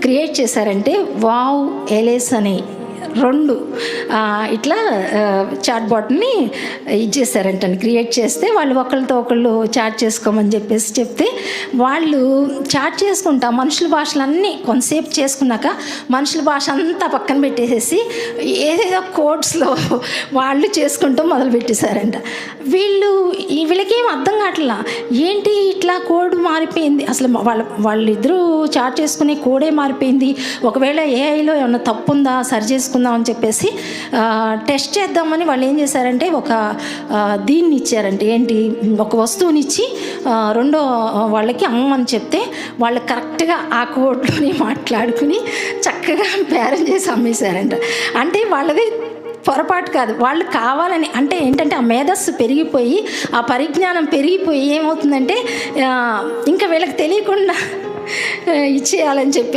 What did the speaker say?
Create చేశారంటే wow ఎలేస్ అని 2 ఇట్లా చాట్ బాట్ని ఇచ్చేసారంటండి. క్రియేట్ చేస్తే వాళ్ళు ఒకళ్ళతో ఒకళ్ళు చాట్ చేసుకోమని చెప్తే వాళ్ళు చాట్ చేసుకుంటా మనుషుల భాషలన్నీ కొంతసేపు చేసుకున్నాక మనుషుల భాష అంతా పక్కన పెట్టేసేసి ఏదేదో కోడ్స్లో వాళ్ళు చేసుకుంటూ మొదలుపెట్టేశారంట. వీళ్ళకేం అర్థం కావట్లా, ఏంటి ఇట్లా కోడ్ మారిపోయింది, అసలు వాళ్ళిద్దరూ చాట్ చేసుకునే కోడే మారిపోయింది, ఒకవేళ ఏఐలో ఏమన్నా తప్పు ఉందా సరి చేసుకుందాం అని చెప్పేసి టెస్ట్ చేద్దామని వాళ్ళు ఏం చేశారంటే ఒక దీన్ని ఇచ్చారంటే ఏంటి, ఒక వస్తువుని ఇచ్చి రెండో వాళ్ళకి అమ్మని చెప్తే వాళ్ళు కరెక్ట్గా ఆ కోడ్లోనే మాట్లాడుకుని చక్కగా బేరం చేసి అమ్మేశారంట. అంటే వాళ్ళది పొరపాటు కాదు, వాళ్ళు కావాలని, అంటే ఏంటంటే ఆ మేధస్సు పెరిగిపోయి ఆ పరిజ్ఞానం పెరిగిపోయి ఏమవుతుందంటే ఇంకా వీళ్ళకి తెలియకుండా ఇచ్చేయాలని చెప్పేసి